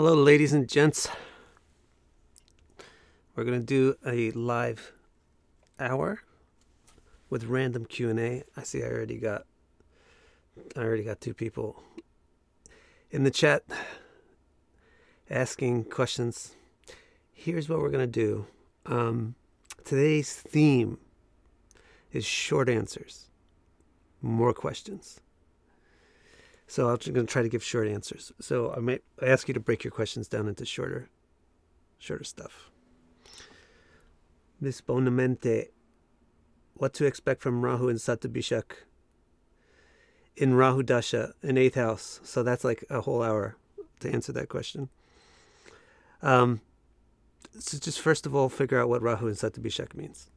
Hello, ladies and gents. We're going to do a live hour with random Q&A. I see I already got two people in the chat asking questions. Here's what we're going to do. Today's theme is short answers, more questions. So I'm just going to try to give short answers. So I might ask you to break your questions down into shorter stuff. Miss Bonamente, what to expect from Rahu and Sattva in Rahu Dasha in 8th house? So that's like a whole hour to answer that question. So just first of all, figure out what Rahu and Sattva means.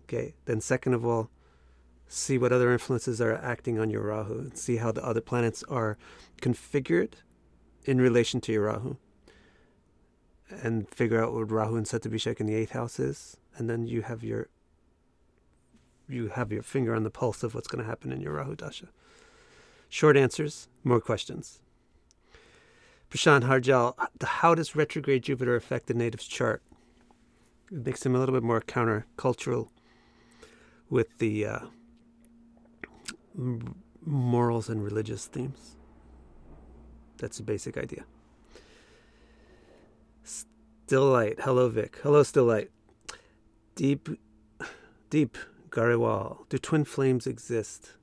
Okay. Then second of all, see what other influences are acting on your Rahu and see how the other planets are configured in relation to your Rahu. And figure out what Rahu and Sattva in the 8th house is. And then you have your finger on the pulse of what's going to happen in your Rahu Dasha. Short answers, more questions. Prashant Harjal, how does retrograde Jupiter affect the native's chart? It makes him a little bit more countercultural with the morals and religious themes. That's the basic idea. Still Light. Hello, Vic. Hello, Still Light. Deep Gariwal. Do twin flames exist?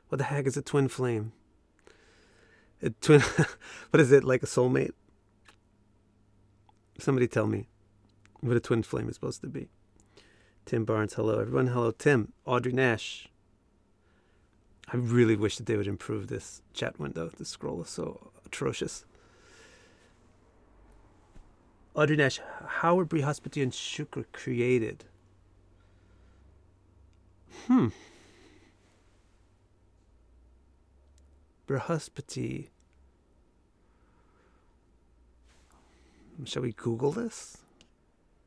What the heck is a twin flame? What is it, like a soulmate? Somebody tell me what a twin flame is supposed to be. Tim Barnes. Hello, everyone. Hello, Tim. Audrey Nash. I really wish that they would improve this chat window. The scroll is so atrocious. Audrey Nash, how were Brihaspati and Shukra created? Brihaspati. Shall we Google this?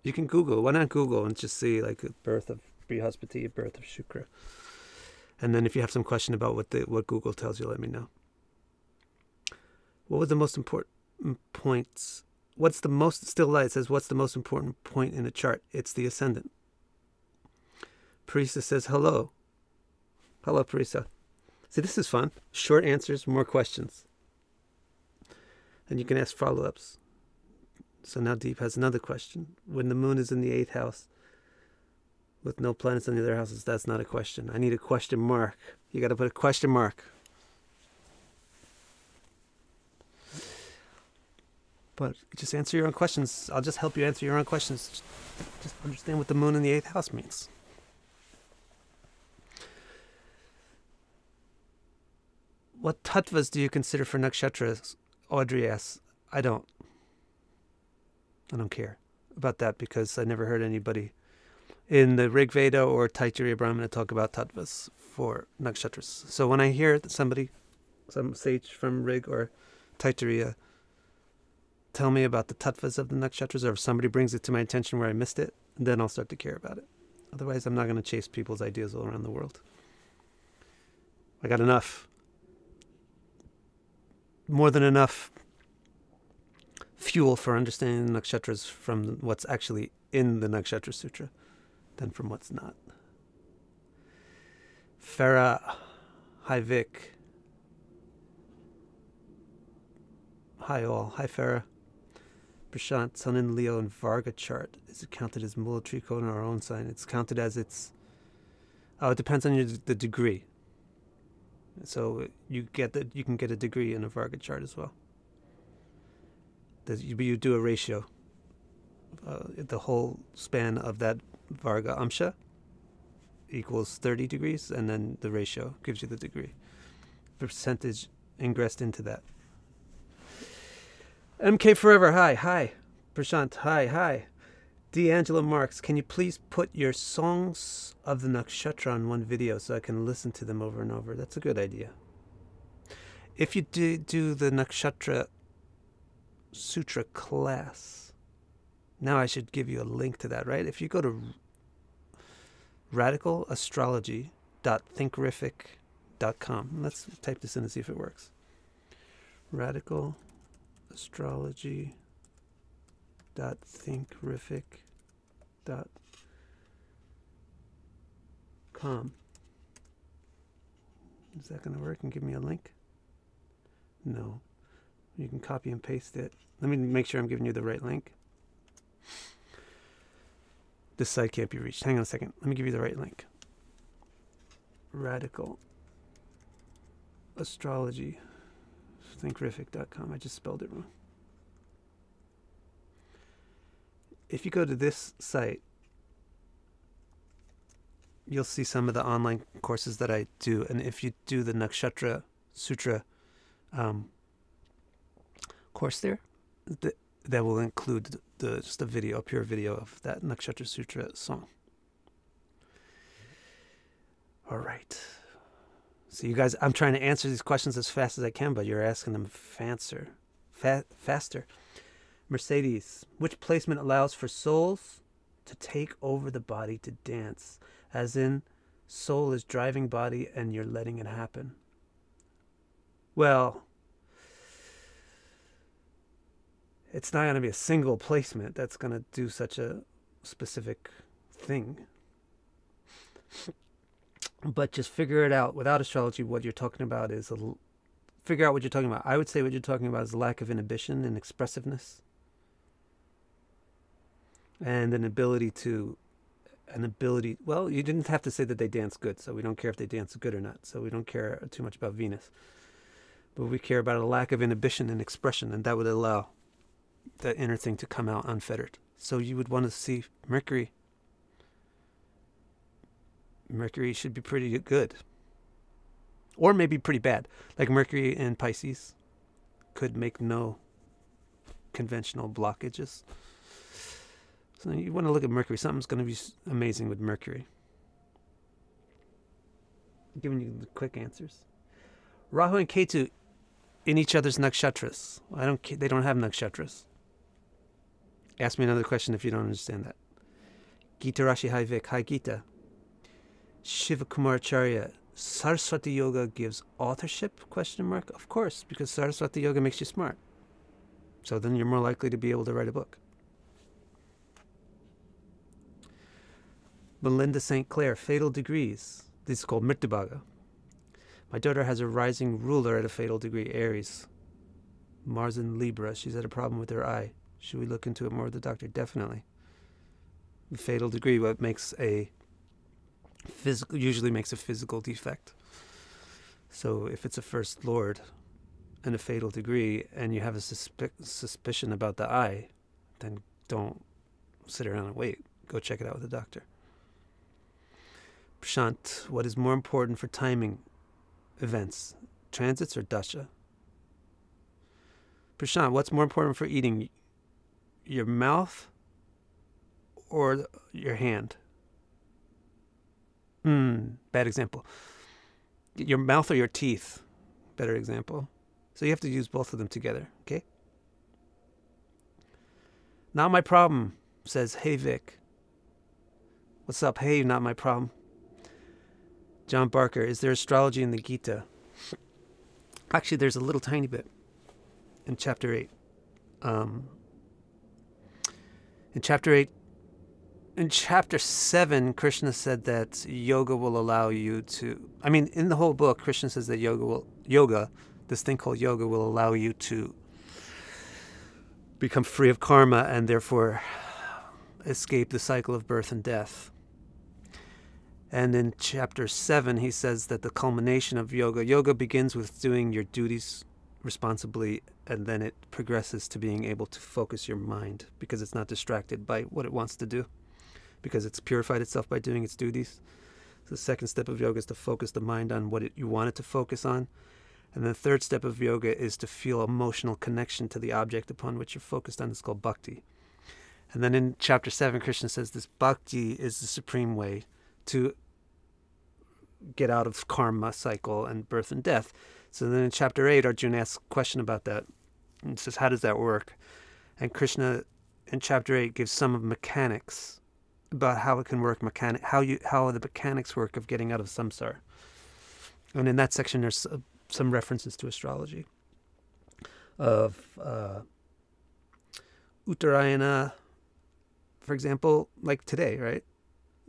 You can Google. Why not Google and just see like a birth of Brihaspati, a birth of Shukra. And then if you have some question about what Google tells you, let me know. What was the most important points? Still Light says, what's the most important point in a chart? It's the ascendant. Parisa says, hello. Hello, Parisa. See, this is fun. Short answers, more questions. And you can ask follow-ups. So now Deep has another question. When the moon is in the 8th house, with no planets in the other houses, that's not a question. I need a question mark. You got to put a question mark. But just answer your own questions. I'll just help you answer your own questions. Just understand what the moon in the 8th house means. What tattvas do you consider for nakshatras? Audrey asks. I don't care about that because I never heard anybody in the Rig Veda or Taittiriya Brahmana talk about tattvas for nakshatras. So when I hear somebody, some sage from Rig or Taittiriya, tell me about the tattvas of the nakshatras, or if somebody brings it to my attention where I missed it, then I'll start to care about it. Otherwise, I'm not going to chase people's ideas all around the world. I got enough. More than enough fuel for understanding the nakshatras from what's actually in the Nakshatra Sutra than from what's not. Farah, hi Vic. Hi all. Hi Farah. Prashant, Sun in Leo and Varga chart. Is it counted as Mula Trikona in our own sign? It's counted as its... Oh, it depends on the degree. So you can get a degree in a Varga chart as well. You do a ratio. The whole span of that Varga Amsha equals 30 degrees, and then the ratio gives you the degree. Percentage ingressed into that. MK Forever, hi. Prashant, hi. D'Angelo Marks, can you please put your songs of the Nakshatra on one video so I can listen to them over and over? That's a good idea. If you do the Nakshatra Sutra class, now I should give you a link to that, right? If you go to radicalastrology.thinkific.com, let's type this in and see if it works. Radical Astrology www.thinkific.com. Is that going to work and give me a link? No. You can copy and paste it. Let me make sure I'm giving you the right link. This site can't be reached. Hang on a second. Let me give you the right link. Radical Astrology. Thinkific.com. I just spelled it wrong. If you go to this site, you'll see some of the online courses that I do. And if you do the Nakshatra Sutra course there, that will include just a video, a pure video of that Nakshatra Sutra song. All right. So you guys, I'm trying to answer these questions as fast as I can, but you're asking them faster. Mercedes, which placement allows for souls to take over the body to dance? As in, soul is driving body and you're letting it happen. Well, it's not going to be a single placement that's going to do such a specific thing. But just figure it out. Without astrology, what you're talking about is figure out what you're talking about. I would say what you're talking about is a lack of inhibition and expressiveness. And well, you didn't have to say that they dance good, so we don't care if they dance good or not. So we don't care too much about Venus. But we care about a lack of inhibition and expression, and that would allow that inner thing to come out unfettered. So you would want to see Mercury. Mercury should be pretty good. Or maybe pretty bad. Like Mercury in Pisces could make no conventional blockages. So you want to look at Mercury. Something's going to be amazing with Mercury. I'm giving you the quick answers. Rahu and Ketu in each other's nakshatras. They don't have nakshatras. Ask me another question if you don't understand that. Gita Rashi Hi Vik. Hi Gita. Shiva Kumar Acharya. Saraswati Yoga gives authorship? ? Of course, because Saraswati Yoga makes you smart. So then you're more likely to be able to write a book. Melinda St. Clair, fatal degrees. This is called Mrityabhaga. My daughter has a rising ruler at a fatal degree, Aries. Mars in Libra. She's had a problem with her eye. Should we look into it more with the doctor? Definitely. The fatal degree, what makes usually makes a physical defect. So if it's a first lord and a fatal degree, and you have a suspicion about the eye, then don't sit around and wait. Go check it out with the doctor. Prashant, what is more important for timing events, transits or dasha? Prashant, what's more important for eating, your mouth or your hand? Bad example. Your mouth or your teeth? Better example. So you have to use both of them together, okay? Not my problem, says Hey Vic. What's up? Hey, not my problem. John Barker, is there astrology in the Gita? Actually, there's a little tiny bit in chapter 8. In chapter 7, Krishna said that yoga will allow you to... in the whole book, Krishna says that yoga, this thing called yoga, will allow you to become free of karma and therefore escape the cycle of birth and death. And in chapter 7, he says that the culmination of yoga begins with doing your duties responsibly, and then it progresses to being able to focus your mind because it's not distracted by what it wants to do, because it's purified itself by doing its duties. So the second step of yoga is to focus the mind on what you want it to focus on. And the third step of yoga is to feel emotional connection to the object upon which you're focused on. It's called bhakti. And then in chapter 7, Krishna says this bhakti is the supreme way to get out of karma cycle and birth and death. So then in chapter 8, Arjuna asks a question about that. And says, how does that work? And Krishna in chapter 8 gives some of mechanics about how it can work, how the mechanics work of getting out of samsara. And in that section, there's some references to astrology of Uttarayana, for example, like today, right?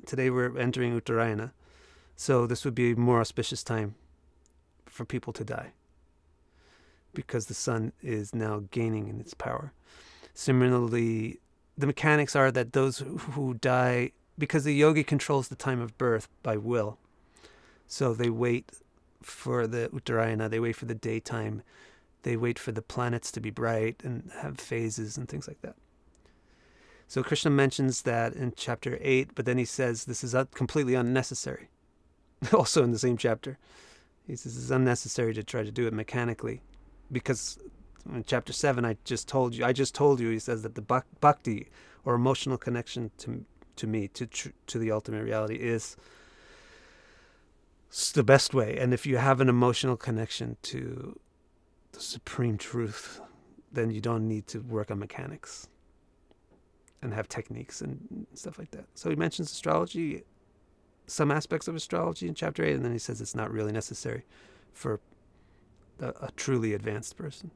Today we're entering Uttarayana. So this would be a more auspicious time for people to die, because the sun is now gaining in its power. Similarly, the mechanics are that those who die, because the yogi controls the time of birth by will, so they wait for the Uttarayana, they wait for the daytime, they wait for the planets to be bright and have phases and things like that. So Krishna mentions that in chapter 8, but then he says this is completely unnecessary. Also in the same chapter, he says it's unnecessary to try to do it mechanically, because in chapter 7 I just told you, he says that the bhakti, or emotional connection to me, to the ultimate reality, is the best way. And if you have an emotional connection to the supreme truth, then you don't need to work on mechanics and have techniques and stuff like that. So he mentions astrology, some aspects of astrology in chapter 8, and then he says it's not really necessary for a truly advanced person.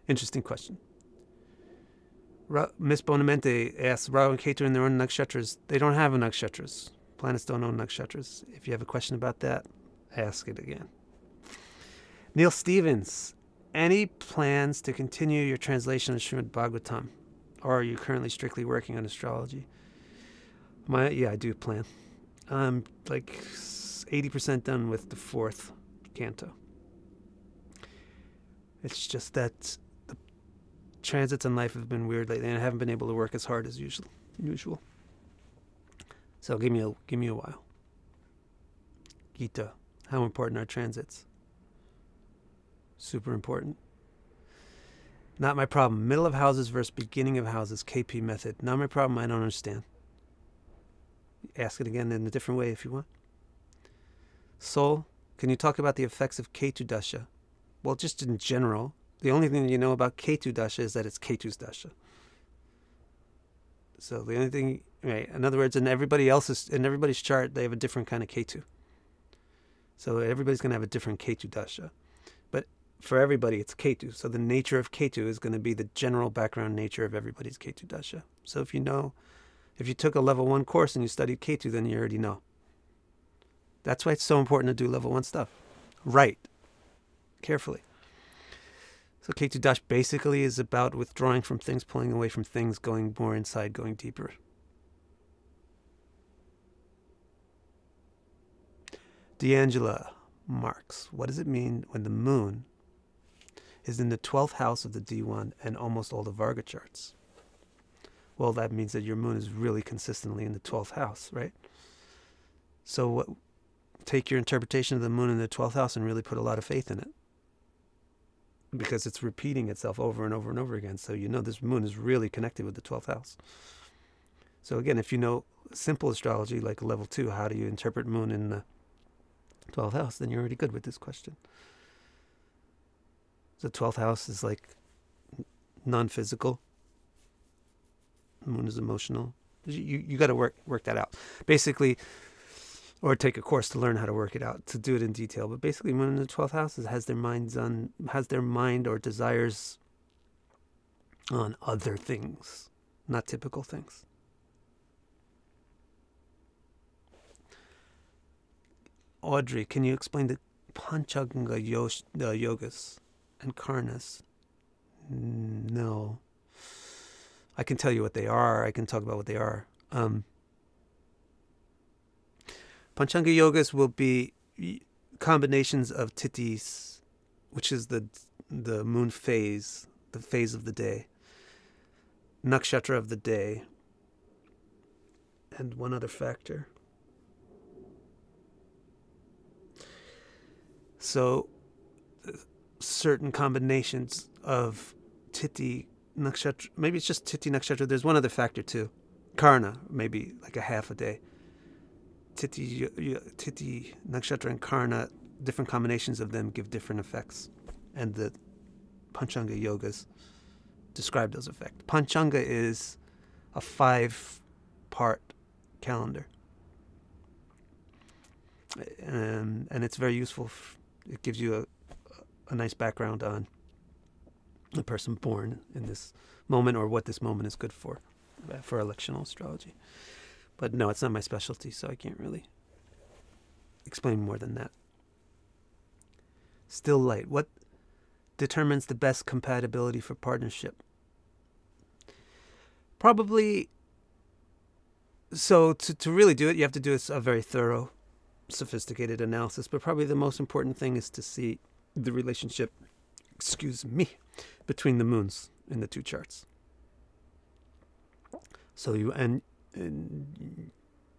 Interesting question. Miss Bonamente asks, Rahu and Ketu in their own nakshatras. They don't have a nakshatras. Planets don't own nakshatras. If you have a question about that, ask it again. Neil Stevens, any plans to continue your translation of Srimad Bhagavatam, or are you currently strictly working on astrology? Yeah, I do plan. I'm like 80% done with the 4th canto. It's just that the transits in life have been weird lately, and I haven't been able to work as hard as usual. So give me a while. Gita, how important are transits? Super important. Not my problem. Middle of houses versus beginning of houses, KP method. Not my problem. I don't understand. Ask it again in a different way if you want. Soul, can you talk about the effects of Ketu Dasha? Well, just in general, the only thing you know about Ketu Dasha is that it's Ketu's Dasha. So the only thing, right? In other words, in everybody's chart, they have a different kind of Ketu. So everybody's going to have a different Ketu Dasha. But for everybody, it's Ketu. So the nature of Ketu is going to be the general background nature of everybody's Ketu Dasha. So if you took a level 1 course and you studied Ketu, then you already know. That's why it's so important to do level 1 stuff. Right. Carefully. So Ketu Dash basically is about withdrawing from things, pulling away from things, going more inside, going deeper. D'Angela Marks, what does it mean when the moon is in the 12th house of the D1 and almost all the Varga charts? Well, that means that your moon is really consistently in the 12th house, right? So take your interpretation of the moon in the 12th house and really put a lot of faith in it, because it's repeating itself over and over and over again. So you know this moon is really connected with the 12th house. So again, if you know simple astrology like level 2, how do you interpret moon in the 12th house, then you're already good with this question. The 12th house is like non-physical. The moon is emotional. You got to work that out. Basically, or take a course to learn how to work it out, to do it in detail. But basically, moon in the 12th house has their mind or desires on other things, not typical things. Audrey, can you explain the Panchanga yogas and karnas? No. I can tell you what they are. I can talk about what they are. Panchanga yogas will be combinations of titis, which is the moon phase, the phase of the day, nakshatra of the day, and one other factor. So certain combinations of titi nakshatra, maybe it's just titi nakshatra, there's one other factor too. Karna, maybe like a half a day. Titi nakshatra and karna, different combinations of them give different effects. And the Panchanga yogas describe those effects. Panchanga is a 5-part calendar. And it's very useful. It gives you a nice background on the person born in this moment or what this moment is good for electional astrology. But no, it's not my specialty, so I can't really explain more than that. Still light. What determines the best compatibility for partnership? Probably, so to really do it, you have to do a very thorough, sophisticated analysis, but probably the most important thing is to see the relationship, between the moons in the two charts. So you and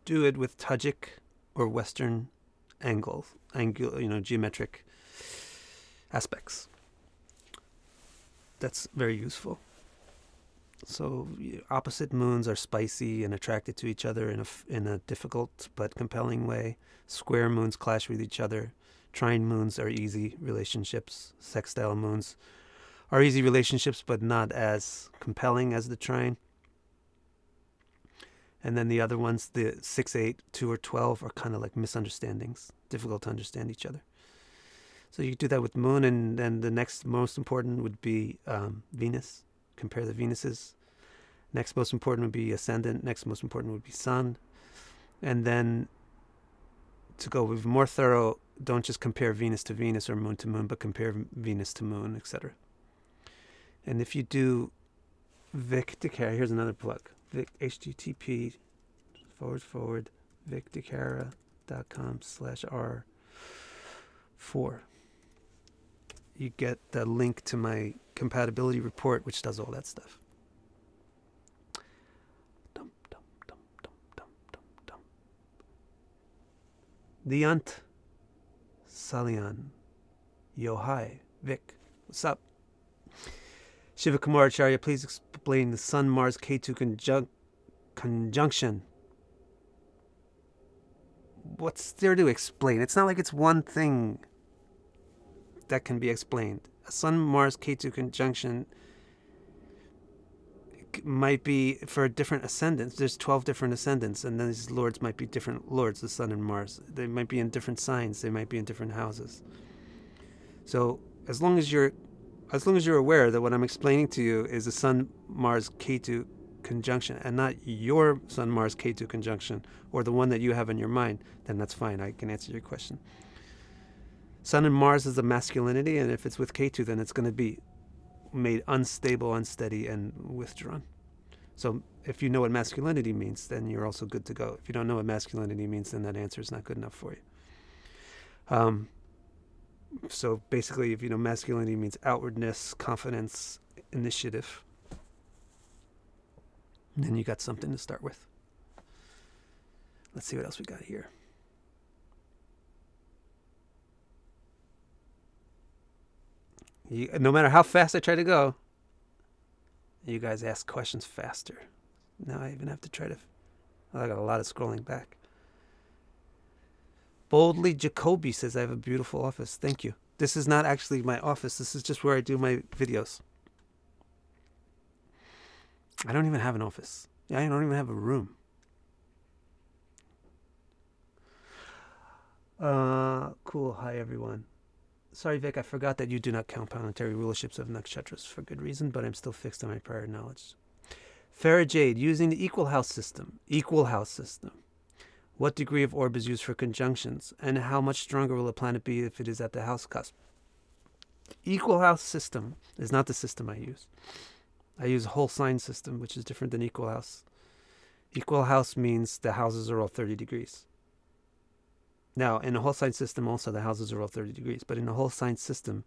do it with Tajik or Western angle, geometric aspects. That's very useful. So opposite moons are spicy and attracted to each other in a difficult but compelling way. Square moons clash with each other. Trine moons are easy relationships. Sextile moons are easy relationships but not as compelling as the trine. And then the other ones, the 6, 8, 2, or 12, are kind of like misunderstandings, difficult to understand each other. So you do that with moon, and then the next most important would be Venus. Compare the Venuses. Next most important would be ascendant. Next most important would be sun. And then to go even more thorough, don't just compare Venus to Venus or moon to moon, but compare Venus to moon, etc. And if you do Vic DeCara, here's another plug. http://vicdecara.com/r4. You get the link to my compatibility report, which does all that stuff. Diant Salian. Yo, hi. Vic. What's up? Shiva Kumar Acharya, please explain the Sun-Mars-Ketu conjunction. What's there to explain? It's not like it's one thing that can be explained. A Sun-Mars-Ketu conjunction might be for different ascendants. There's 12 different ascendants, and then these lords might be different lords, the Sun and Mars. They might be in different signs. They might be in different houses. So as long as you're aware that what I'm explaining to you is a Sun-Mars-Ketu conjunction and not your Sun-Mars-Ketu conjunction or the one that you have in your mind, then that's fine. I can answer your question. Sun and Mars is the masculinity, and if it's with Ketu, then it's going to be made unstable, unsteady, and withdrawn. So if you know what masculinity means, then you're also good to go. If you don't know what masculinity means, then that answer is not good enough for you. So basically, if you know masculinity means outwardness, confidence, initiative, then you got something to start with. Let's see what else we got here. No matter how fast I try to go, you guys ask questions faster. Now I even have to try to... I got a lot of scrolling back. Boldly Jacoby says, I have a beautiful office. Thank you. This is not actually my office. This is just where I do my videos. I don't even have an office. I don't even have a room. Cool. Hi, everyone. Sorry, Vic, I forgot that you do not count planetary rulerships of nakshatras for good reason, but I'm still fixed on my prior knowledge. Farah Jade, using the equal house system. Equal house system. What degree of orb is used for conjunctions, and how much stronger will a planet be if it is at the house cusp? Equal house system is not the system I use. I use a whole sign system, which is different than equal house. Equal house means the houses are all 30 degrees. Now, in a whole sign system also, the houses are all 30 degrees. But in a whole sign system,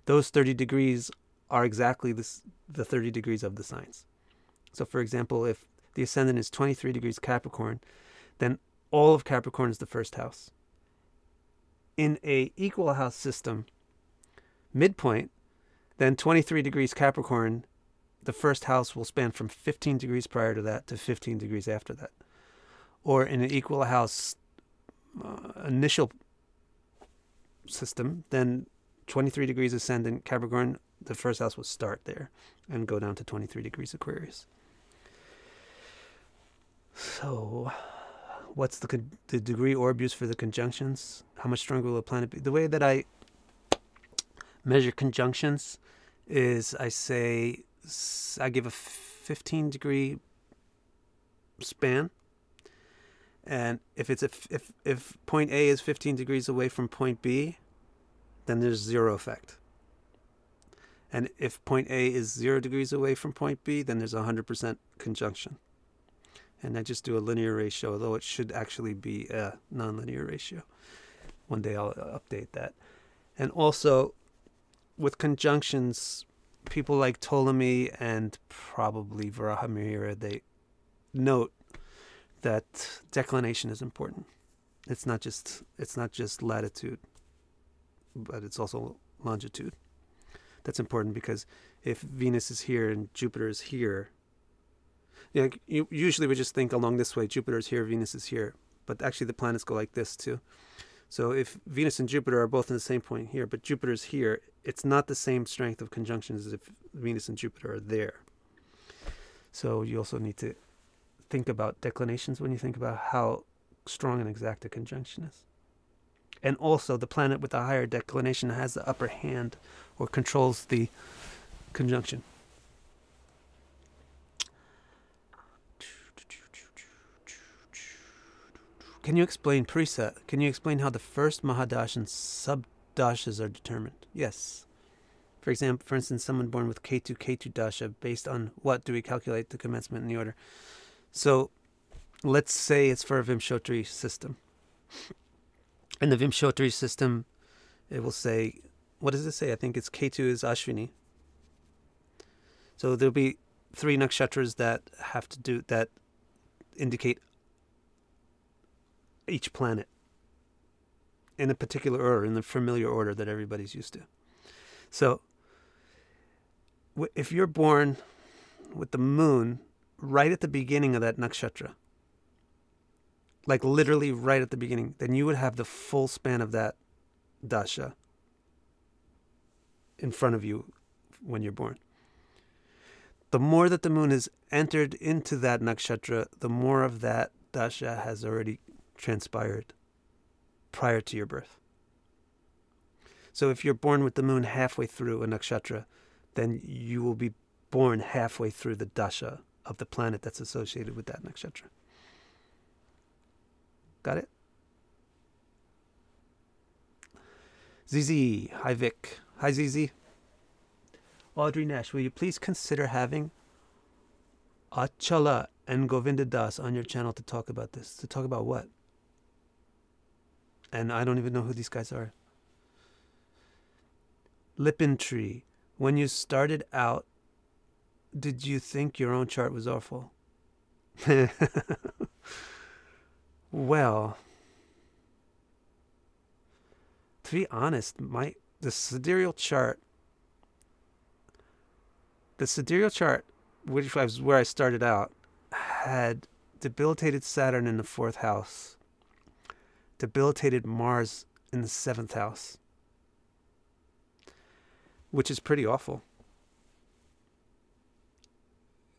those 30 degrees are exactly the 30 degrees of the signs. So, for example, if the ascendant is 23 degrees Capricorn, then all of Capricorn is the first house. In a equal house system, midpoint, then 23 degrees Capricorn, the first house will span from 15 degrees prior to that to 15 degrees after that. Or in an equal house initial system, then 23 degrees ascendant Capricorn, the first house will start there and go down to 23 degrees Aquarius. So what's the degree orb used for the conjunctions? How much stronger will a planet be? The way that I measure conjunctions is I say I give a 15-degree span, and if point A is 15 degrees away from point B, then there's zero effect. And if point A is 0 degrees away from point B, then there's 100% conjunction. And I just do a linear ratio, although it should actually be a nonlinear ratio. One day I'll update that. And also, with conjunctions, people like Ptolemy and probably Varahamihira, they note that declination is important. It's not just latitude, but it's also longitude. That's important because if Venus is here and Jupiter is here, usually we just think along this way, Jupiter is here, Venus is here. But actually the planets go like this too. So if Venus and Jupiter are both in the same point here, but Jupiter is here, it's not the same strength of conjunctions as if Venus and Jupiter are there. So you also need to think about declinations when you think about how strong and exact a conjunction is. And also the planet with the higher declination has the upper hand or controls the conjunction. Can you explain, Parisa, can you explain how the first Mahadash and sub-dashas are determined? Yes. For instance, someone born with Ketu Dasha, based on what do we calculate the commencement in the order? So let's say it's for a Vimshotri system. In the Vimshotri system, it will say, what does it say? I think it's Ketu is Ashvini. So there'll be 3 nakshatras that indicate each planet in a particular order, in the familiar order that everybody's used to. So if you're born with the moon right at the beginning of that nakshatra, like literally right at the beginning, then you would have the full span of that dasha in front of you when you're born. The more that the moon has entered into that nakshatra, the more of that dasha has already transpired prior to your birth. So if you're born with the moon halfway through a nakshatra, then you will be born halfway through the dasha of the planet that's associated with that nakshatra. Got it? ZZ, hi Vic. Hi ZZ. Audrey Nash, will you please consider having Achala and Govinda Das on your channel to talk about this? To talk about what? And I don't even know who these guys are. Lipin Tree, when you started out, did you think your own chart was awful? Well, to be honest, the sidereal chart, which was where I started out, had debilitated Saturn in the 4th house, debilitated Mars in the 7th house, which is pretty awful.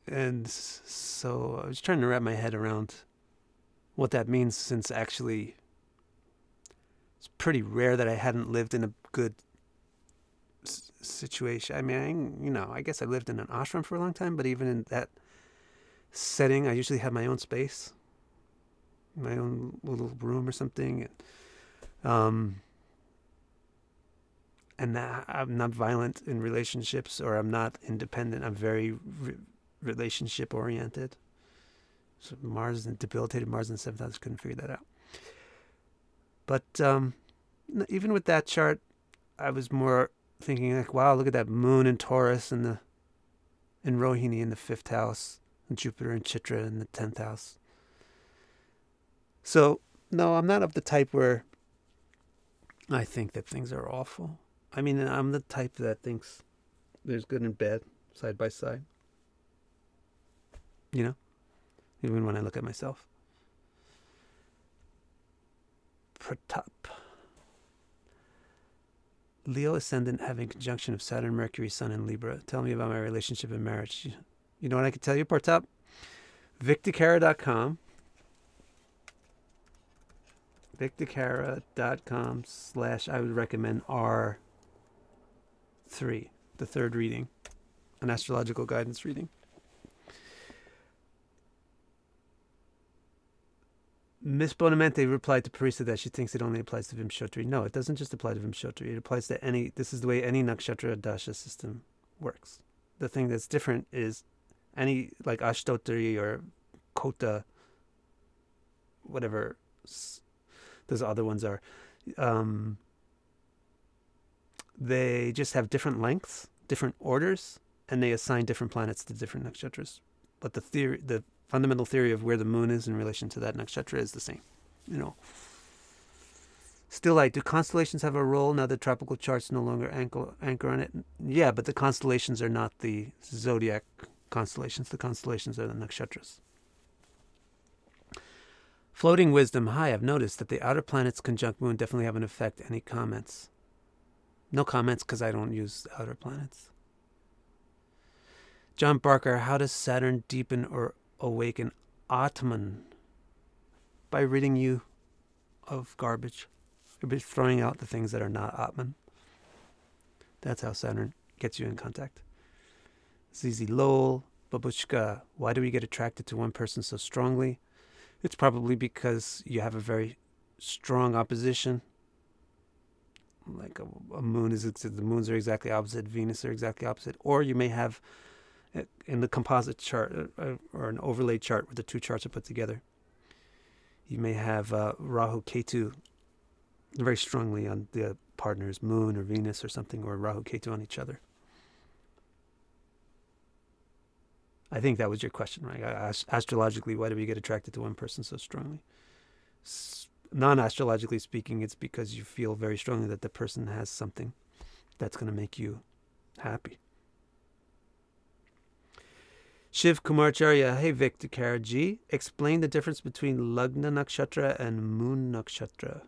And so I was trying to wrap my head around what that means, since actually it's pretty rare that I hadn't lived in a good situation. I mean, I guess I lived in an ashram for a long time, but even in that setting, I usually have my own space, my own little room or something. And I'm not violent in relationships, or I'm not independent. I'm very relationship oriented. So debilitated Mars in the 7th house, couldn't figure that out. But even with that chart, I was more thinking like, wow, look at that moon in Taurus and in Rohini in the 5th house, and Jupiter and Chitra in the 10th house. So no, I'm not of the type where I think that things are awful. I mean, I'm the type that thinks there's good and bad side by side. Even when I look at myself. Pratap. Leo ascendant having conjunction of Saturn, Mercury, Sun, and Libra. Tell me about my relationship and marriage. You know what I can tell you, Pratap? victorcara.com. victorcara.com/ I would recommend R3. the third reading, an astrological guidance reading. Miss Bonamente replied to Parisa that she thinks it only applies to Vimshottari. No, it doesn't just apply to Vimshottari. It applies to any, this is the way any Nakshatra Dasha system works. The thing that's different is any, like Ashtotari or Kota, whatever those other ones are, they just have different lengths, different orders, and they assign different planets to different nakshatras. But the theory, the fundamental theory of where the moon is in relation to that nakshatra is the same. You know. Still, like, do constellations have a role now that tropical charts no longer anchor on it? Yeah, but the constellations are not the zodiac constellations. The constellations are the nakshatras. Floating wisdom. Hi, I've noticed that the outer planets conjunct moon definitely have an effect. Any comments? No comments because I don't use the outer planets. John Barker, how does Saturn deepen or awaken Atman? By ridding you of garbage. By throwing out the things that are not Atman. That's how Saturn gets you in contact. Zizi Lowell, Babushka, why do we get attracted to one person so strongly? It's probably because you have a very strong opposition. Like a moon is, the moons are exactly opposite, Venus are exactly opposite. Or you may have, in the composite chart, or an overlay chart where the two charts are put together, you may have Rahu Ketu very strongly on the partner's moon or Venus or something, or Rahu Ketu on each other. I think that was your question, right? Astrologically, why do we get attracted to one person so strongly? Non-astrologically speaking, it's because you feel very strongly that the person has something that's going to make you happy. Shiv Kumaracharya, hey Victor Karaji, explain the difference between Lagna Nakshatra and Moon Nakshatra.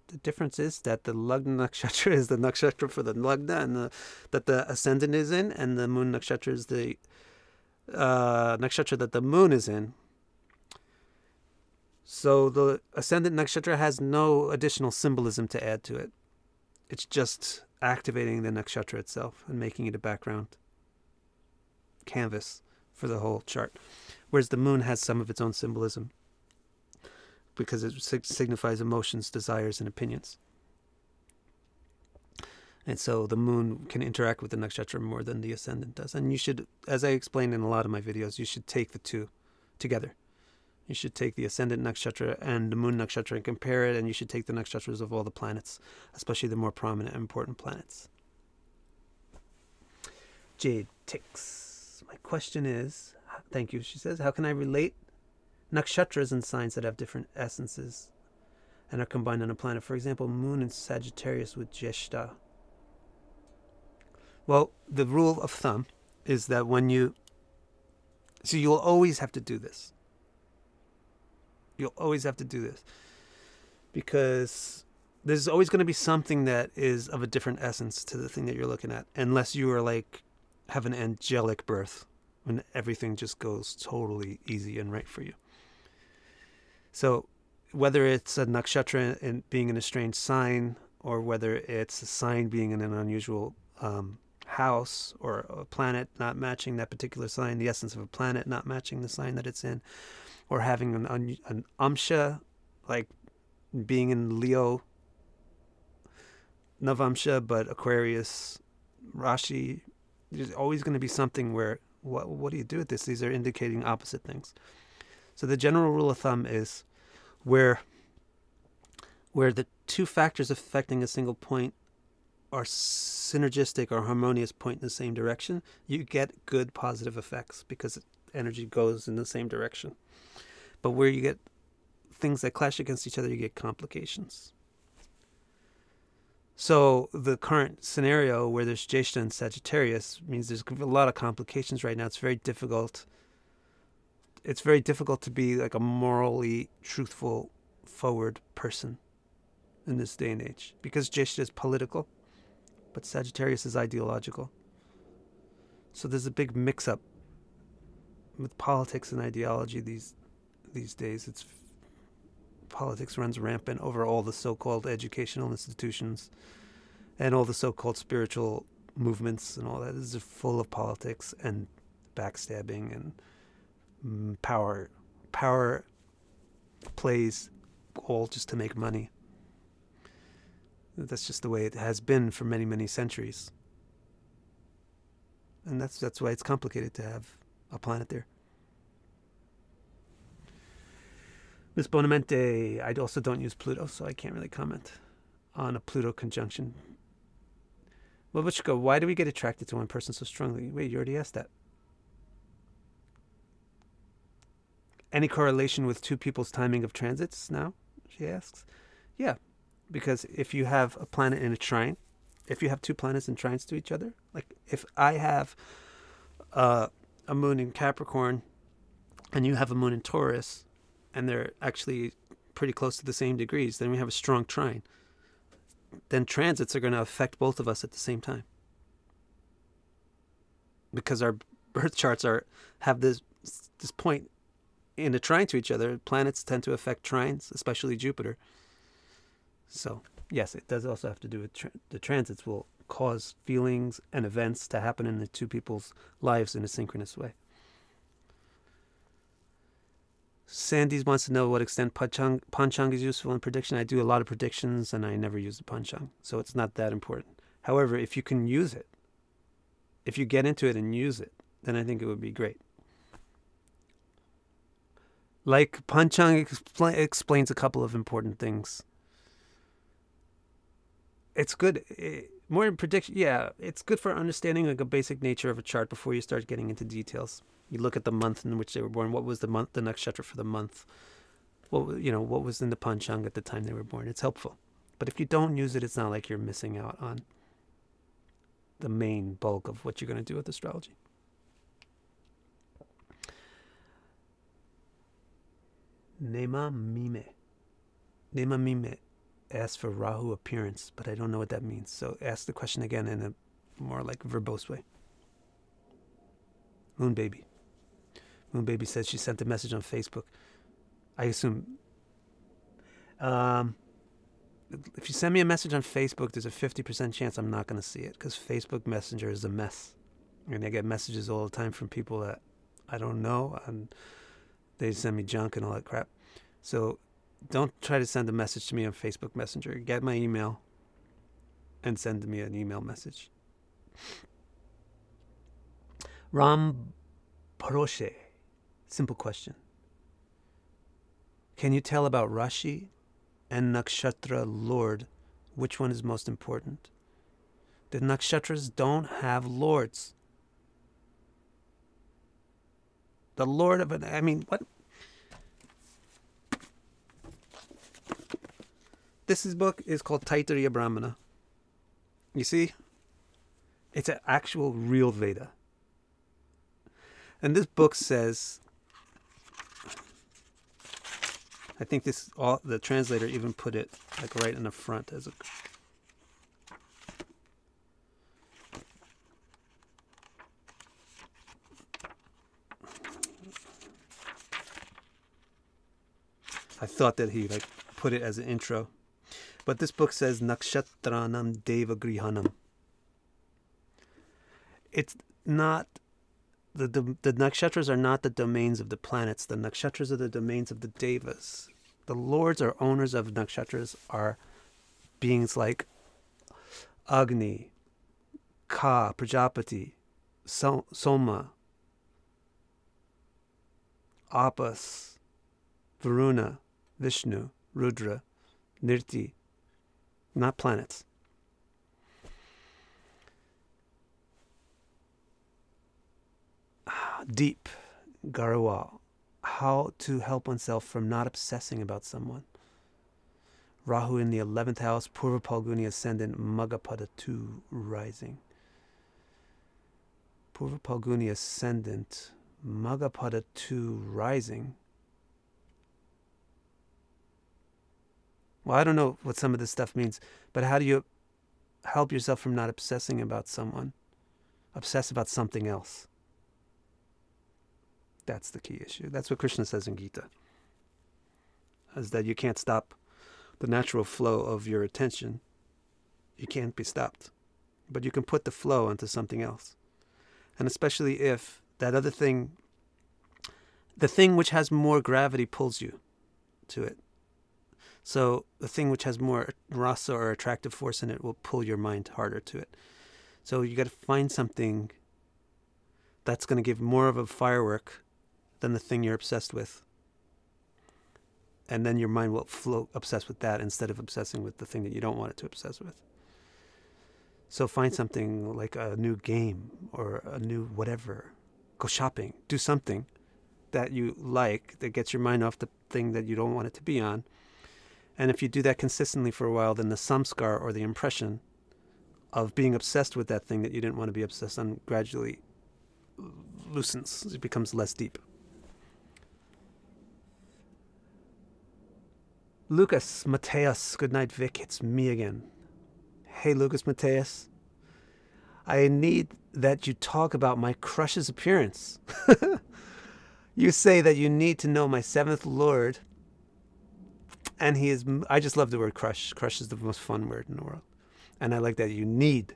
The difference is that the Lagna Nakshatra is the nakshatra for the Lagna and that the ascendant is in, and the Moon Nakshatra is the nakshatra that the moon is in. So the ascendant nakshatra has no additional symbolism to add to it. It's just activating the nakshatra itself and making it a background canvas for the whole chart. Whereas the moon has some of its own symbolism because it signifies emotions, desires, and opinions. And so the moon can interact with the nakshatra more than the ascendant does. And you should, as I explained in a lot of my videos, you should take the two together. You should take the ascendant nakshatra and the moon nakshatra and compare it, and you should take the nakshatras of all the planets, especially the more prominent and important planets. Jade Tix. My question is, thank you, she says, how can I relate nakshatras and signs that have different essences and are combined on a planet? For example, moon in Sagittarius with Jeshta. Well, the rule of thumb is that when you... So you'll always have to do this. You'll always have to do this. Because there's always going to be something that is of a different essence to the thing that you're looking at. Unless you are like, have an angelic birth. When everything just goes totally easy and right for you. So whether it's a nakshatra and being in a strange sign, or whether it's a sign being in an unusual house, or a planet not matching that particular sign, the essence of a planet not matching the sign that it's in, or having an amsha, like being in Leo Navamsha, but Aquarius Rashi, there's always going to be something where, what do you do with this? These are indicating opposite things. So the general rule of thumb is where the two factors affecting a single point are synergistic or harmonious, point in the same direction, you get good positive effects because energy goes in the same direction. But where you get things that clash against each other, you get complications. So the current scenario where there's Jeshta and Sagittarius means there's a lot of complications right now. It's very difficult. It's very difficult to be like a morally truthful, forward person in this day and age because Jeshta is political, but Sagittarius is ideological. So there's a big mix-up with politics and ideology these days. It's politics runs rampant over all the so-called educational institutions and all the so-called spiritual movements and all that. This is full of politics and backstabbing and power plays, all just to make money. That's just the way it has been for many, many centuries. And that's why it's complicated to have a planet there. Miss Bonamente, I also don't use Pluto, so I can't really comment on a Pluto conjunction. Well, Vuchka, why do we get attracted to one person so strongly? Wait, you already asked that. Any correlation with two people's timing of transits now? She asks. Yeah, because if you have a planet in a trine, if you have two planets in trines to each other, like if I have a moon in Capricorn and you have a moon in Taurus, and they're actually pretty close to the same degrees, then we have a strong trine. Then transits are going to affect both of us at the same time. Because our birth charts have this point in a trine to each other. Planets tend to affect trines, especially Jupiter. So, yes, it does also have to do with the transits will cause feelings and events to happen in the two people's lives in a synchronous way. Sandy wants to know what extent Panchang is useful in prediction. I do a lot of predictions and I never use the Panchang, so it's not that important. However, if you can use it, if you get into it and use it, then I think it would be great. Like Panchang explains a couple of important things. It's good, more in prediction, yeah, it's good for understanding like a basic nature of a chart before you start getting into details. You look at the month in which they were born. What was the month, the nakshatra for the month? What was in the Panchang at the time they were born? It's helpful. But if you don't use it, it's not like you're missing out on the main bulk of what you're going to do with astrology. Nema Mime asks for Rahu appearance, but I don't know what that means. So ask the question again in a more like verbose way. Moon Baby says she sent a message on Facebook. I assume if you send me a message on Facebook, there's a 50% chance I'm not going to see it because Facebook Messenger is a mess. And I get messages all the time from people that I don't know, and they send me junk and all that crap. So don't try to send a message to me on Facebook Messenger. Get my email and send me an email message. Ram Paroshe. Simple question. Can you tell about Rashi and Nakshatra Lord? Which one is most important? The Nakshatras don't have lords. The Lord of what? This book is called Taittiriya Brahmana. You see? It's an actual real Veda. And this book says, I think the translator even put it like right in the front as a. I thought that he like put it as an intro. But this book says Nakshatranam Deva Grihanam. It's not the nakshatras are not the domains of the planets. The nakshatras are the domains of the devas. The lords or owners of nakshatras are beings like Agni, Ka, Prajapati, Soma, Apas, Varuna, Vishnu, Rudra, Nirti, not planets. Deep, Garawal, how to help oneself from not obsessing about someone. Rahu in the 11th house, Purva Palguni ascendant, Magapada 2 rising. Purva Palguni ascendant, Magapada 2 rising. Well, I don't know what some of this stuff means, but how do you help yourself from not obsessing about someone? Obsess about something else. That's the key issue. That's what Krishna says in Gita. Is that you can't stop the natural flow of your attention. You can't be stopped. but you can put the flow into something else. And especially if that other thing, the thing which has more gravity pulls you to it. So the thing which has more rasa or attractive force in it will pull your mind harder to it. So you got to find something that's going to give more of a firework than the thing you're obsessed with. And then your mind will flow obsessed with that instead of obsessing with the thing that you don't want it to obsess with. So find something like a new game or a new whatever. Go shopping. Do something that you like that gets your mind off the thing that you don't want it to be on. And if you do that consistently for a while, then the samskar or the impression of being obsessed with that thing that you didn't want to be obsessed on gradually loosens. It becomes less deep. Lucas Mateus, good night, Vic. It's me again. Hey, Lucas Mateus. I need that you talk about my crush's appearance. You say that you need to know my seventh lord. And he is, I just love the word crush. Crush is the most fun word in the world. And I like that you need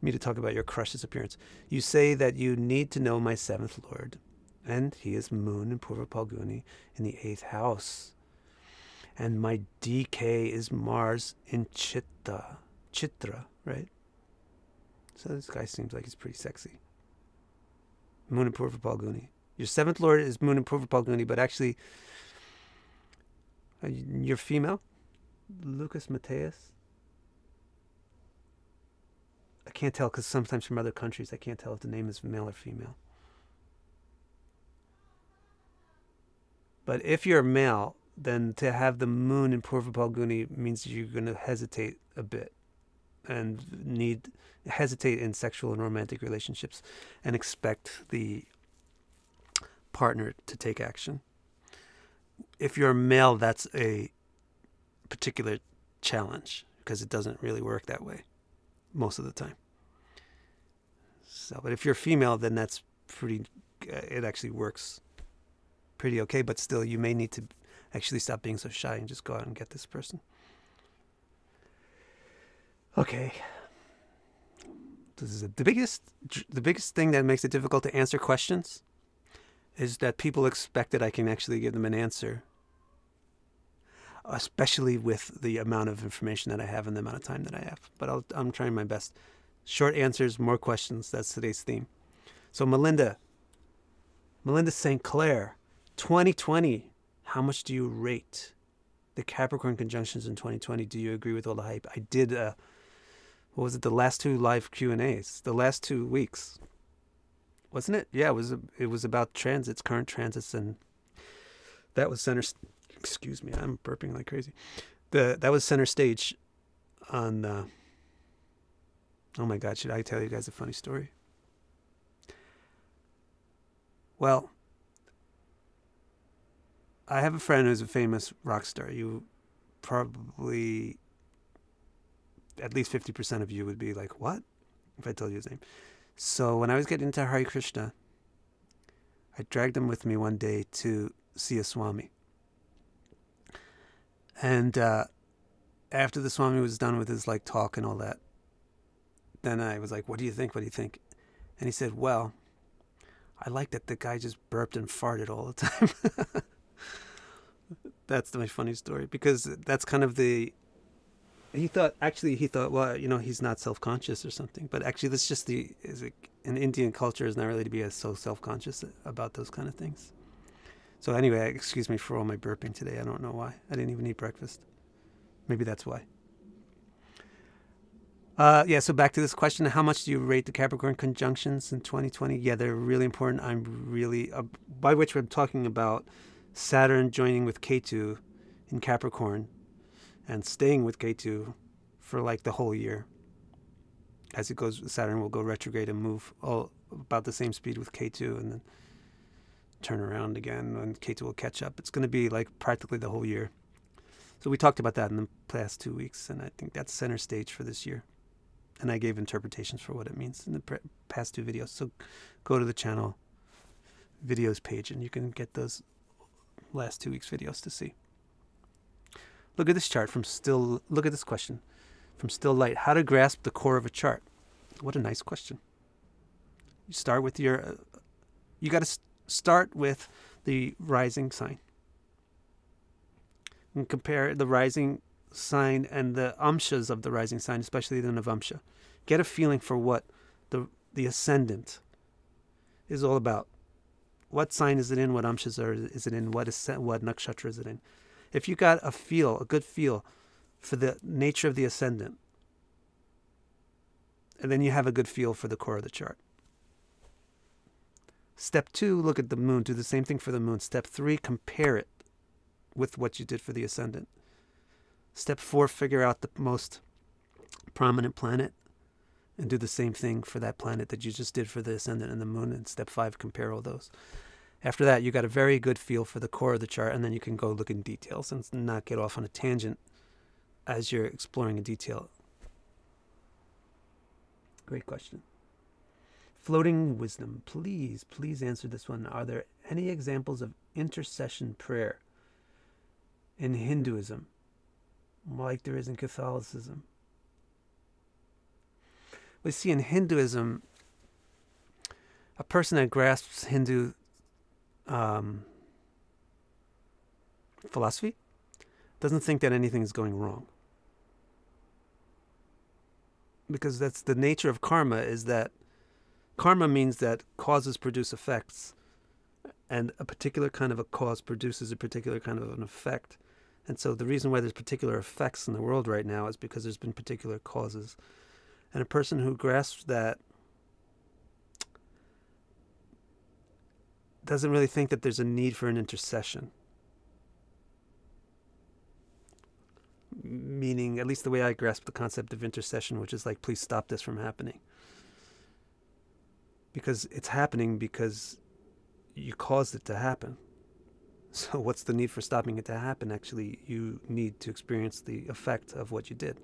me to talk about your crush's appearance. You say that you need to know my seventh lord. And he is moon in Purva Palguni in the 8th house. And my DK is Mars in Chitra, right? So this guy seems like he's pretty sexy. Moon in Purva Palguni. Your seventh lord is moon in Purva Palguni, but actually, you're female? Lucas Mateus? I can't tell because sometimes from other countries I can't tell if the name is male or female. But if you're a male, then to have the moon in Purva Palguni means you're going to hesitate a bit and hesitate in sexual and romantic relationships and expect the partner to take action. If you're a male, that's a particular challenge because it doesn't really work that way most of the time. So, but if you're female, then that's it actually works pretty okay, but still you may need to actually stop being so shy and just go out and get this person. Okay. This is the biggest thing that makes it difficult to answer questions is that people expect that I can actually give them an answer, especially with the amount of information that I have and the amount of time that I have. But I'm trying my best. Short answers, more questions. That's today's theme. So Melinda St. Clair, 2020. How much do you rate the Capricorn conjunctions in 2020? Do you agree with all the hype? I did, what was it, the last 2 live Q&As, the last 2 weeks. Wasn't it? Yeah, it was about transits, current transits, and that was excuse me, I'm burping like crazy. That was center stage on, oh my God, should I tell you guys a funny story? Well, I have a friend who's a famous rock star. You probably, at least 50% of you would be like, what? If I told you his name. So when I was getting into Hare Krishna, I dragged him with me one day to see a Swami. And after the Swami was done with his talk and all that, then I was like, what do you think? What do you think? And he said, well, I like that the guy just burped and farted all the time. That's my funny story, because that's kind of he thought, well, he's not self-conscious or something. But actually, that's just in Indian culture is not really to be so self-conscious about those kind of things. So anyway, excuse me for all my burping today. I don't know why. I didn't even eat breakfast. Maybe that's why. Yeah, so back to this question. How much do you rate the Capricorn conjunctions in 2020? Yeah, they're really important. I'm really, by which I'm talking about Saturn joining with Ketu in Capricorn and staying with Ketu for the whole year. As it goes, Saturn will go retrograde and move all about the same speed with Ketu and then turn around again, and Ketu will catch up. It's going to be practically the whole year. So we talked about that in the past 2 weeks, and I think that's center stage for this year. And I gave interpretations for what it means in the past 2 videos. So go to the channel videos page and you can get those last 2 weeks videos to see. Look at this chart look at this question from Still Light. How to grasp the core of a chart. What a nice question. You start with your... you got to start with the rising sign. And compare the rising sign and the amshas of the rising sign, especially the navamsha. Get a feeling for what the ascendant is all about. What sign is it in? What amshas is it in? What nakshatra is it in? If you got a good feel for the nature of the ascendant, and then you have a good feel for the core of the chart. Step 2, look at the moon. Do the same thing for the moon. Step 3, compare it with what you did for the ascendant. Step 4, figure out the most prominent planet and do the same thing for that planet that you just did for the ascendant and the moon. And step 5, compare all those. After that, you got a very good feel for the core of the chart, and then you can go look in details and not get off on a tangent as you're exploring a detail. Great question. Floating wisdom. Please answer this one. Are there any examples of intercession prayer in Hinduism, like there is in Catholicism? We see in Hinduism, a person that grasps Hindu philosophy doesn't think that anything is going wrong. Because that's the nature of karma, is that karma means that causes produce effects, and a particular kind of a cause produces a particular kind of an effect. And so the reason why there's particular effects in the world right now is because there's been particular causes. And a person who grasps that doesn't really think that there's a need for an intercession. Meaning, at least the way I grasp the concept of intercession, which is like, please stop this from happening. Because it's happening because you caused it to happen. So what's the need for stopping it to happen? Actually, you need to experience the effect of what you did.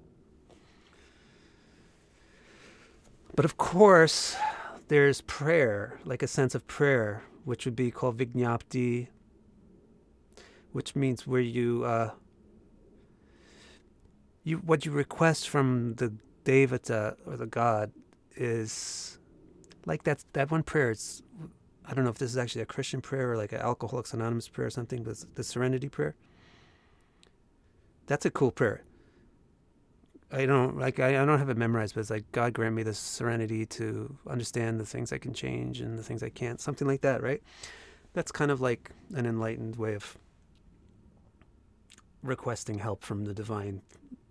But of course, there's prayer, like a sense of prayer, which would be called Vijñapti, which means where what you request from the devata or the god is like that one prayer. It's, I don't know if this is actually a Christian prayer or like an Alcoholics Anonymous prayer or something, but the Serenity Prayer. That's a cool prayer. I don't have it memorized, but it's like, God grant me the serenity to understand the things I can change and the things I can't. Something like that, right? That's kind of like an enlightened way of requesting help from the divine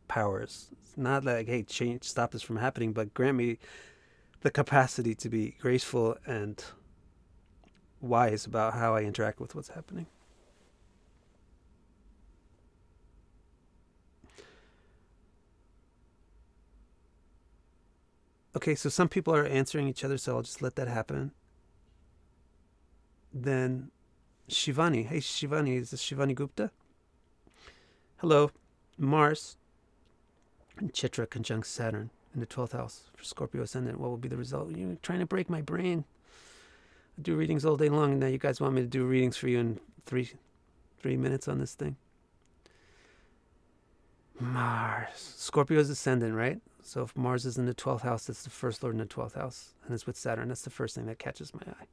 powers. It's not like, hey, stop this from happening, but grant me the capacity to be graceful and wise about how I interact with what's happening. Okay, so some people are answering each other, so I'll just let that happen. Then Shivani. Hey, Shivani, is this Shivani Gupta? Hello. Mars and Chitra conjunct Saturn in the 12th house for Scorpio ascendant. What will be the result? You're trying to break my brain. I do readings all day long, and now you guys want me to do readings for you in three minutes on this thing. Mars. Scorpio's ascendant, right? So if Mars is in the 12th house, that's the first lord in the 12th house. And it's with Saturn. That's the first thing that catches my eye.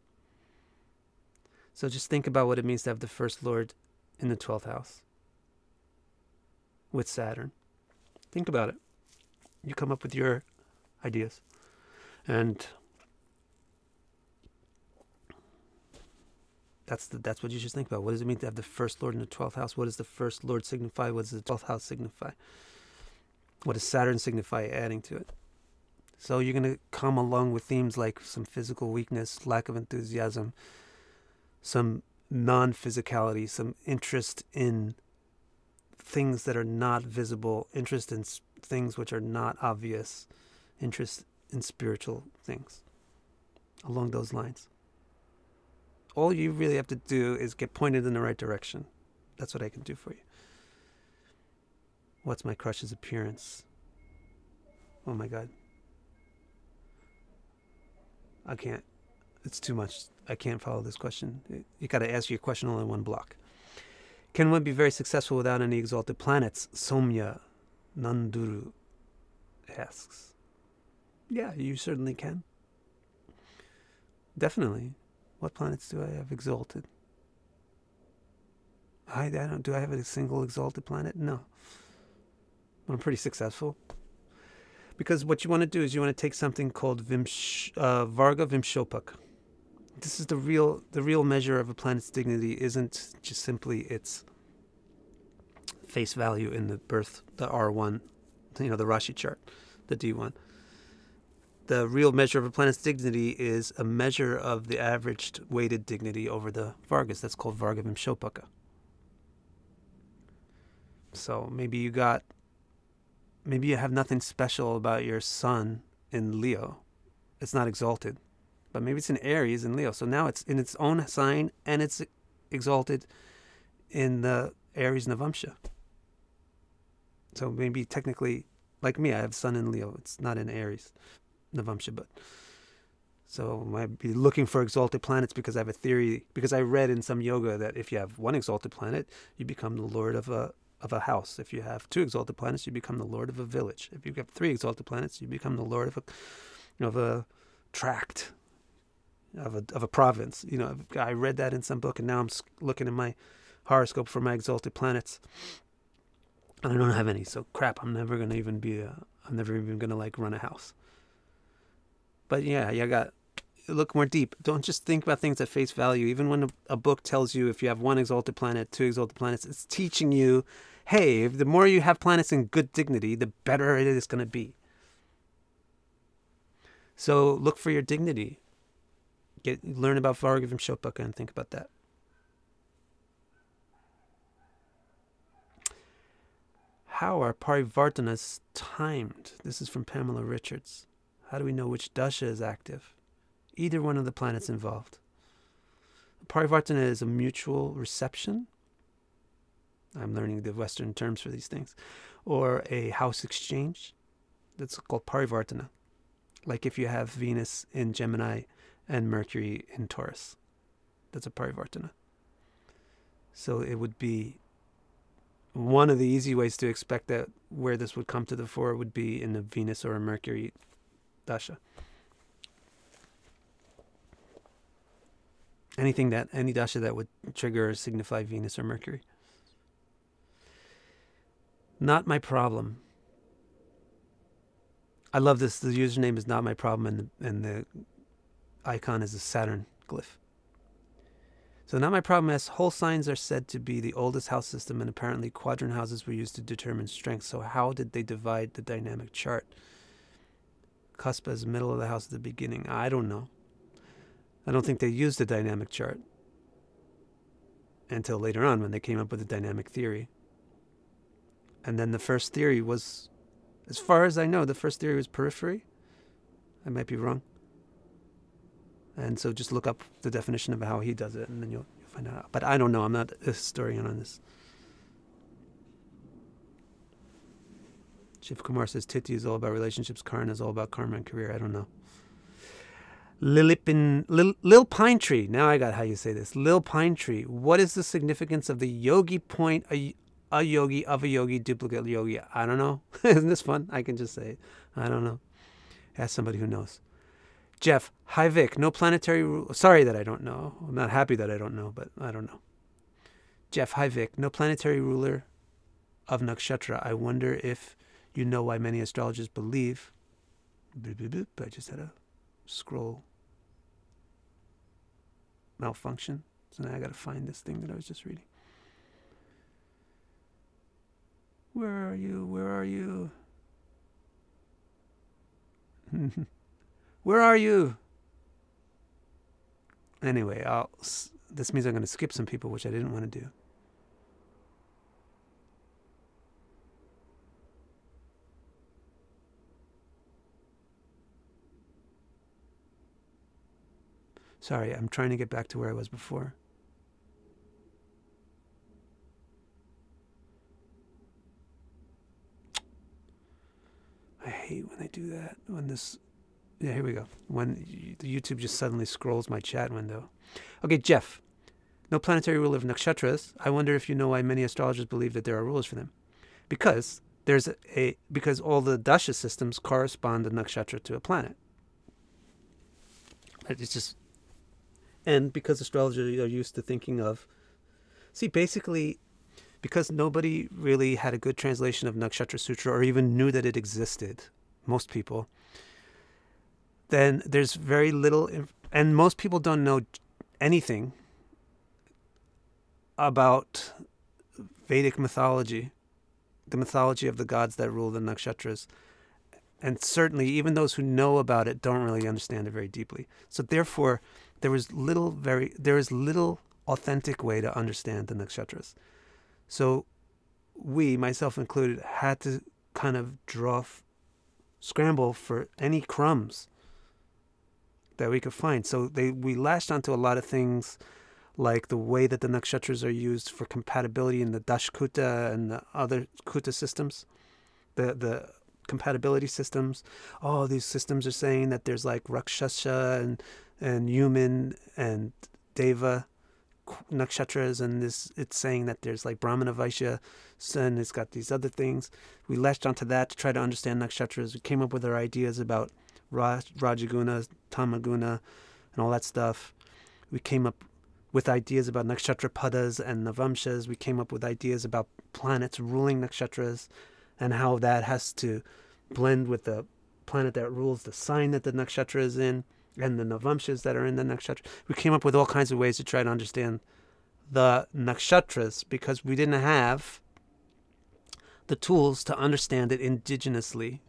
So just think about what it means to have the first lord in the 12th house with Saturn. Think about it. You come up with your ideas. And that's what you should think about. What does it mean to have the first lord in the 12th house? What does the first lord signify? What does the 12th house signify? What does Saturn signify adding to it? So you're going to come along with themes like some physical weakness, lack of enthusiasm, some non-physicality, some interest in things that are not visible, interest in things which are not obvious, interest in spiritual things, along those lines. All you really have to do is get pointed in the right direction. That's what I can do for you. What's my crush's appearance? Oh my God. I can't. It's too much. I can't follow this question. You got to ask your question all in one block. Can one be very successful without any exalted planets? Somya Nanduru asks. Yeah, you certainly can. Definitely. What planets do I have exalted? I don't. Do I have a single exalted planet? No. I'm pretty successful. Because what you want to do is you want to take something called Varga Vimshopak. This is the real measure of a planet's dignity. Isn't just simply its face value in the birth, the R1, the Rashi chart, the D1. The real measure of a planet's dignity is a measure of the averaged weighted dignity over the Vargas. That's called Varga Vimshopaka. So maybe you have nothing special about your sun in Leo. It's not exalted. But maybe it's in Aries in Leo. So now it's in its own sign and it's exalted in the Aries Navamsha. So maybe technically, like me, I have sun in Leo. It's not in Aries Navamsha, but so I might be looking for exalted planets because I have a theory, because I read in some yoga that if you have one exalted planet, you become the lord of a house. If you have two exalted planets, you become the lord of a village. If you have three exalted planets, you become the lord of a tract, of a province. I read that in some book, and now I'm looking at my horoscope for my exalted planets, and I don't have any. So crap, I'm never even gonna like run a house. But yeah, you got to look more deep. Don't just think about things at face value. Even when a book tells you if you have one exalted planet, two exalted planets, it's teaching you, hey, the more you have planets in good dignity, the better it is going to be. So look for your dignity. Learn about Varga Vimshopaka and think about that. How are parivartanas timed? This is from Pamela Richards. How do we know which dasha is active? Either one of the planets involved. Parivartana is a mutual reception. I'm learning the Western terms for these things. Or a house exchange. That's called parivartana. Like if you have Venus in Gemini and Mercury in Taurus. That's a parivartana. So it would be one of the easy ways to expect that where this would come to the fore would be in a Venus or a Mercury Dasha. Any dasha that would trigger or signify Venus or Mercury. Not my problem. I love this. The username is not my problem, and the icon is a Saturn glyph. So not my problem as whole signs are said to be the oldest house system, and apparently quadrant houses were used to determine strength. So how did they divide the dynamic chart? Cusp as middle of the house at the beginning. I don't know. I don't think they used the dynamic chart until later on when they came up with the dynamic theory. And then the first theory was, as far as I know, the first theory was periphery. I might be wrong. And so just look up the definition of how he does it, and then you'll find out. But I don't know. I'm not a historian on this. Shiv Kumar says Titi is all about relationships, Karna is all about karma and career. I don't know. Lil Pine Tree. Now I got how you say this. Lil Pine Tree. What is the significance of the yogi point, a yogi of a yogi, duplicate yogi? I don't know. Isn't this fun? I can just say it. I don't know. Ask somebody who knows. Jeff, hi Vic. No planetary rule. Sorry that I don't know. I'm not happy that I don't know, but I don't know. Jeff, hi Vic. No planetary ruler of Nakshatra. I wonder if you know why many astrologers believe. I just had a scroll malfunction. So now I got to find this thing that I was just reading. Where are you? Where are you? Where are you? Anyway, this means I'm going to skip some people, which I didn't want to do. Sorry, I'm trying to get back to where I was before. I hate when they do that. Yeah, here we go. When the YouTube just suddenly scrolls my chat window. Okay, Jeff. No planetary ruler of Nakshatras. I wonder if you know why many astrologers believe that there are rulers for them. Because because all the dasha systems correspond a nakshatra to a planet. It's just, and because astrologers are used to thinking of, basically, because nobody really had a good translation of Nakshatra Sutra or even knew that it existed, most people, then there's very little, and most people don't know anything about Vedic mythology, the mythology of the gods that rule the nakshatras. And certainly, even those who know about it don't really understand it very deeply. So therefore, there is little authentic way to understand the nakshatras. So we, myself included, had to kind of scramble for any crumbs that we could find. So we latched onto a lot of things, like the way that the nakshatras are used for compatibility in the Dashkuta and the other Kuta systems, the compatibility systems. Oh, these systems are saying that there's like Rakshasa and human and Deva nakshatras, and it's saying that there's like Brahmana Vaishya, and it's got these other things. We latched onto that to try to understand nakshatras. We came up with our ideas about Rajaguna, Tamaguna, and all that stuff. We came up with ideas about nakshatra padas and navamshas. We came up with ideas about planets ruling nakshatras and how that has to blend with the planet that rules the sign that the nakshatra is in and the navamshas that are in the nakshatra. We came up with all kinds of ways to try to understand the nakshatras because we didn't have the tools to understand it indigenously.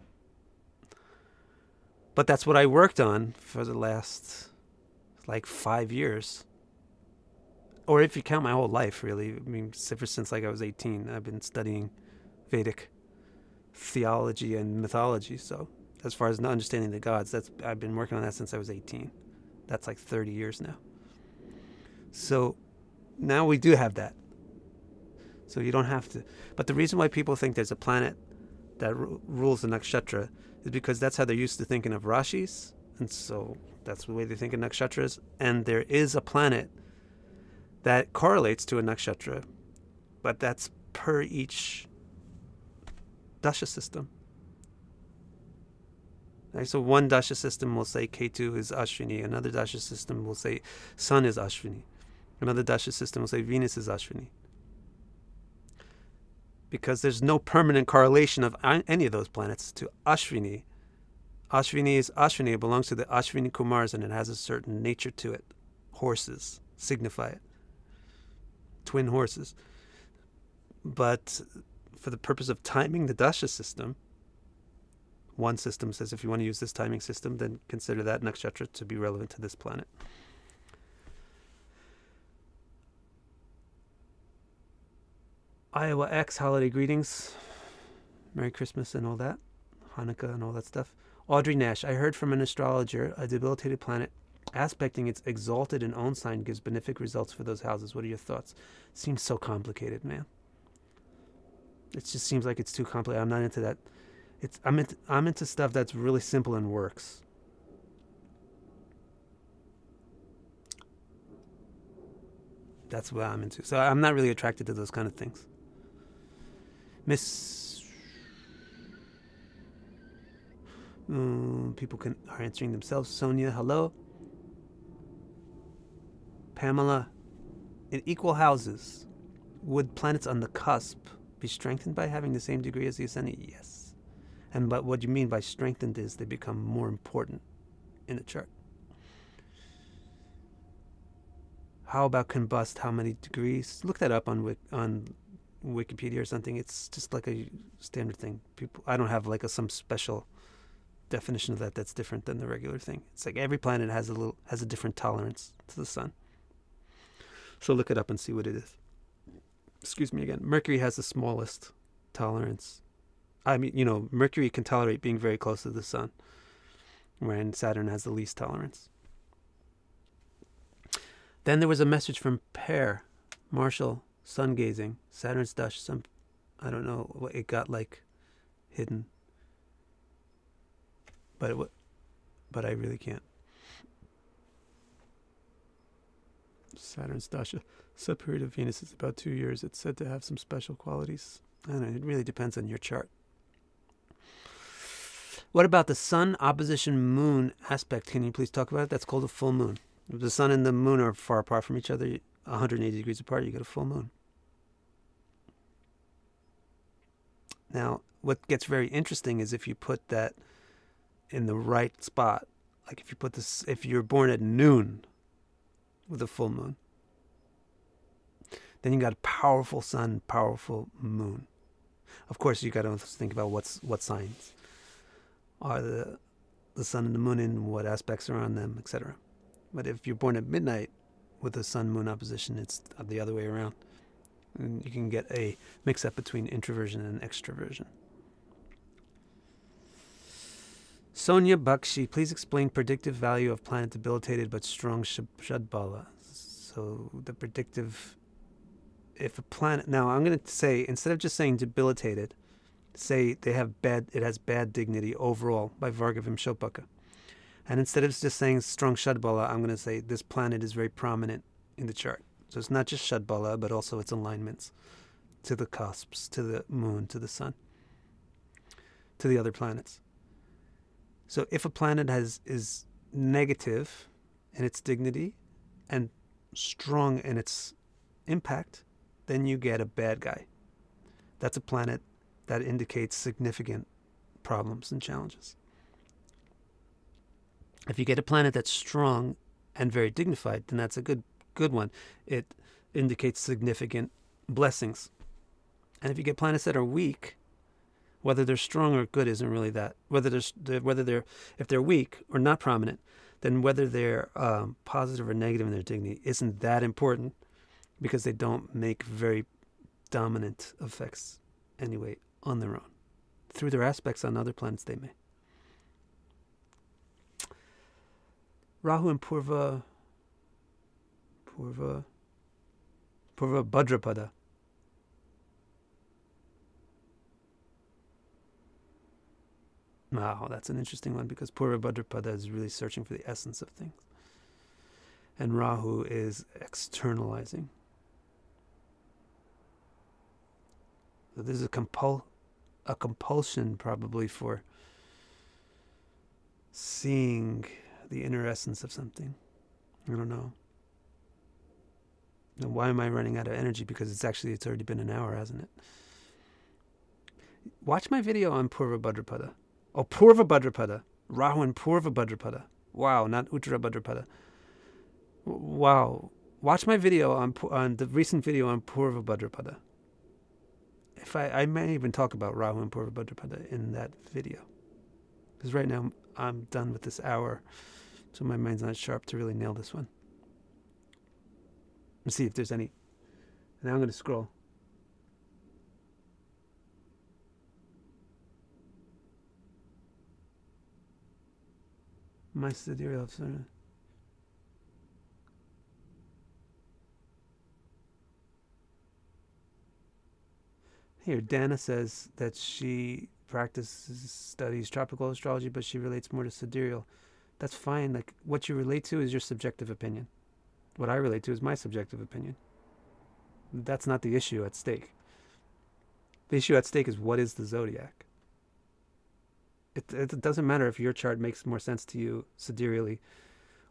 But that's what I worked on for the last 5 years. Or if you count my whole life, really. I mean, ever since I was 18, I've been studying Vedic theology and mythology. So as far as understanding the gods, I've been working on that since I was 18. That's 30 years now. So now we do have that. So you don't have to. But the reason why people think there's a planet that rules the nakshatra is because that's how they're used to thinking of Rashis. And so that's the way they think of nakshatras. And there is a planet that correlates to a nakshatra, but that's per each dasha system. Right? So one dasha system will say Ketu is Ashwini, another dasha system will say Sun is Ashwini, another dasha system will say Venus is Ashwini. Because there's no permanent correlation of any of those planets to Ashwini. Ashwini is Ashwini, it belongs to the Ashwini Kumars and it has a certain nature to it. Horses signify it. Twin horses. But for the purpose of timing the dasha system, one system says if you want to use this timing system, then consider that nakshatra to be relevant to this planet. Iowa X, holiday greetings. Merry Christmas and all that. Hanukkah and all that stuff. Audrey Nash, I heard from an astrologer, a debilitated planet aspecting its exalted and own sign gives benefic results for those houses. What are your thoughts? Seems so complicated, man. It just seems like it's too complicated. I'm not into that. I'm into stuff that's really simple and works. That's what I'm into. So I'm not really attracted to those kind of things. People are answering themselves. Sonia, hello. Pamela, in equal houses, would planets on the cusp be strengthened by having the same degree as the ascendant? Yes. But what you mean by strengthened is they become more important in a chart. How about combust? How many degrees? Look that up on Wikipedia or something. It's just like a standard thing. I don't have some special definition of that that's different than the regular thing. It's like every planet has a different tolerance to the sun. So look it up and see what it is. Excuse me again. Mercury has the smallest tolerance. I mean, Mercury can tolerate being very close to the sun, whereas Saturn has the least tolerance. Then there was a message from Pear, Marshall, sun gazing, Saturn's Dasha. I don't know what it got hidden, but I really can't. Saturn's Dasha. Subperiod of Venus is about 2 years. It's said to have some special qualities. I don't know. It really depends on your chart. What about the sun opposition moon aspect? Can you please talk about it? That's called a full moon. If the sun and the moon are far apart from each other, 180 degrees apart, you get a full moon. Now, what gets very interesting is if you put that in the right spot. Like if you put this, if you're born at noon with a full moon, then you got a powerful sun, powerful moon. Of course, you got to think about what signs are the sun and the moon in, what aspects are on them, etc. But if you're born at midnight with a sun-moon opposition, it's the other way around. And you can get a mix-up between introversion and extroversion. Sonia Bakshi, please explain predictive value of planet debilitated but strong Shadbala. So the predictive, if a planet, now I'm going to say, instead of just saying debilitated, say they have it has bad dignity overall by Vargavim Shopaka. And instead of just saying strong Shadbala, I'm going to say this planet is very prominent in the chart. So it's not just Shadbala, but also its alignments to the cusps, to the moon, to the sun, to the other planets. So if a planet is negative in its dignity and strong in its impact, then you get a bad guy. That's a planet that indicates significant problems and challenges. If you get a planet that's strong and very dignified, then that's a good one. It indicates significant blessings. And if you get planets that are weak, whether they're strong or good isn't really that. If they're weak or not prominent, then whether they're positive or negative in their dignity isn't that important, because they don't make very dominant effects anyway on their own. Through their aspects on other planets, they may. Rahu and Purva Bhadrapada. Wow, that's an interesting one, because Purva Bhadrapada is really searching for the essence of things. And Rahu is externalizing. So there's a compulsion probably for seeing the inner essence of something. I don't know. Now, why am I running out of energy? Because it's already been an hour, hasn't it? Watch my video on Purva Bhadrapada. Oh, Purva Bhadrapada. Rahu and Purva Bhadrapada. Wow, not Uttara Bhadrapada. Wow. Watch my video on the recent video on Purva Bhadrapada. If I may even talk about Rahu and Purva Bhadrapada in that video. Because right now I'm done with this hour, so my mind's not sharp to really nail this one. Let's see if there's any. Now I'm going to scroll. My sidereal observer. Here, Dana says that she studies tropical astrology, but she relates more to sidereal. That's fine. Like, what you relate to is your subjective opinion. What I relate to is my subjective opinion. That's not the issue at stake. The issue at stake is, what is the zodiac? It doesn't matter if your chart makes more sense to you sidereally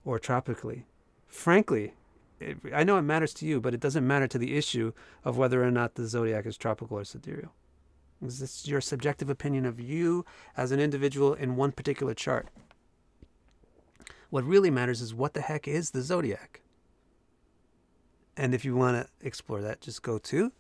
or tropically. Frankly, I know it matters to you, but it doesn't matter to the issue of whether or not the zodiac is tropical or sidereal. It's just your subjective opinion of you as an individual in one particular chart. What really matters is, what the heck is the zodiac? And if you want to explore that, just go to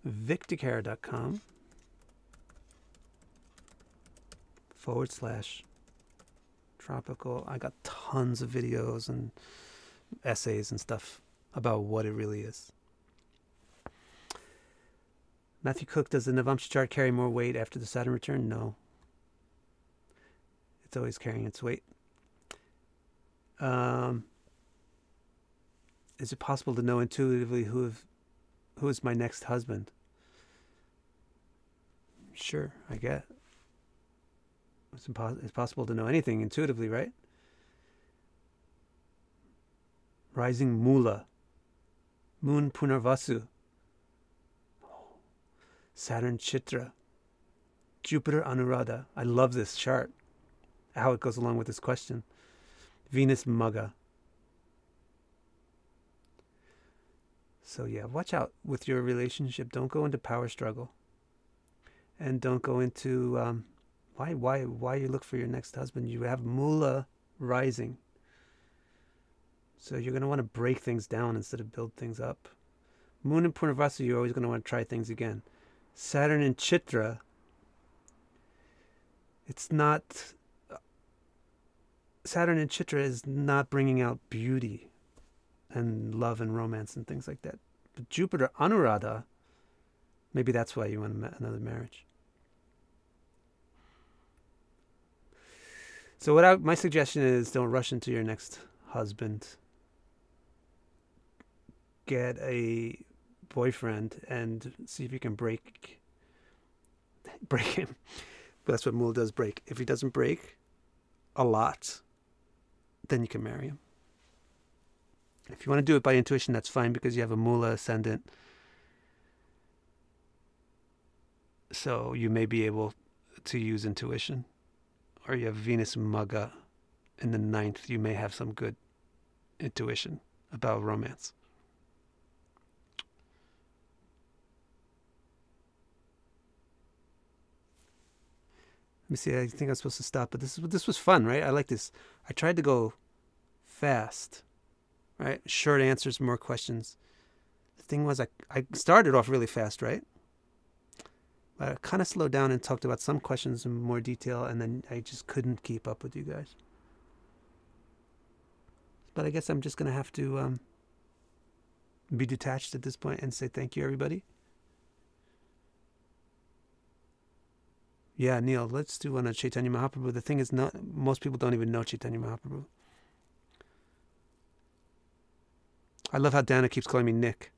victicare.com/tropical. I got tons of videos and essays and stuff about what it really is. Matthew Cook, does the Navamsha chart carry more weight after the Saturn return? No. It's always carrying its weight. Is it possible to know intuitively who is my next husband? Sure, I get. It's possible to know anything intuitively, right? Rising Mula, Moon Punarvasu, Saturn Chitra, Jupiter Anuradha. I love this chart, how it goes along with this question. Venus Magga. So yeah, watch out with your relationship. Don't go into power struggle. And don't go into why you look for your next husband. You have Mula rising. So you're going to want to break things down instead of build things up. Moon in Purnavasa, you're always going to want to try things again. Saturn in Chitra, Saturn in Chitra is not bringing out beauty and love and romance and things like that. But Jupiter Anuradha, maybe that's why you want another marriage. So my suggestion is, don't rush into your next husband. Get a boyfriend and see if you can break him. But that's what Mula does, break. If he doesn't break a lot, then you can marry him. If you want to do it by intuition, that's fine, because you have a Mula ascendant. So you may be able to use intuition. Or you have Venus Magga in the 9th. You may have some good intuition about romance. Let me see, I think I'm supposed to stop, but this was fun, right? I like this. I tried to go fast, right? Short answers, more questions. The thing was, I started off really fast, right? But I kind of slowed down and talked about some questions in more detail, and then I just couldn't keep up with you guys. But I guess I'm just going to have to be detached at this point and say thank you, everybody. Yeah, Neil, let's do one on Chaitanya Mahaprabhu. The thing is, most people don't even know Chaitanya Mahaprabhu. I love how Dana keeps calling me Nick.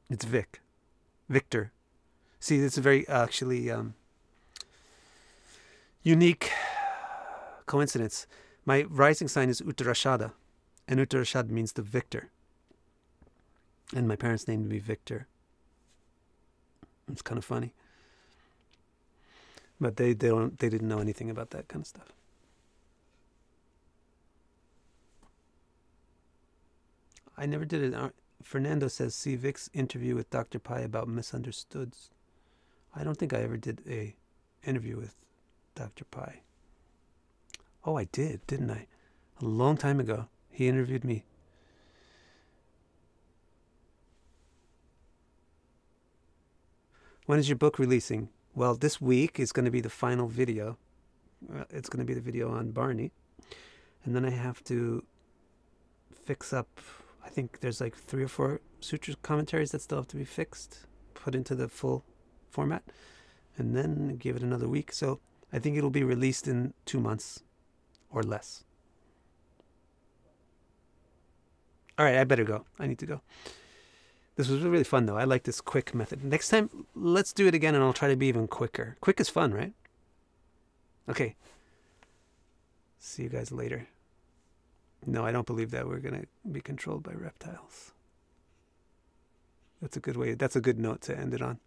It's Vic. Victor. See, it's a very actually unique coincidence. My rising sign is Uttarashada, and Uttarashada means the victor. And my parents named me Victor. It's kind of funny. But they didn't know anything about that kind of stuff. I never did it. Fernando says, see Vic's interview with Dr. Pai about misunderstoods. I don't think I ever did a interview with Dr. Pai. Oh, I did, didn't I? A long time ago. He interviewed me. When is your book releasing? Well, this week is going to be the final video. It's going to be the video on Barney. And then I have to fix up, I think there's like 3 or 4 sutra commentaries that still have to be fixed, put into the full format, and then give it another week. So I think it'll be released in 2 months or less. All right, I better go. I need to go. This was really fun, though. I like this quick method. Next time, let's do it again, and I'll try to be even quicker. Quick is fun, right? Okay. See you guys later. No, I don't believe that we're going to be controlled by reptiles. That's a good way. That's a good note to end it on.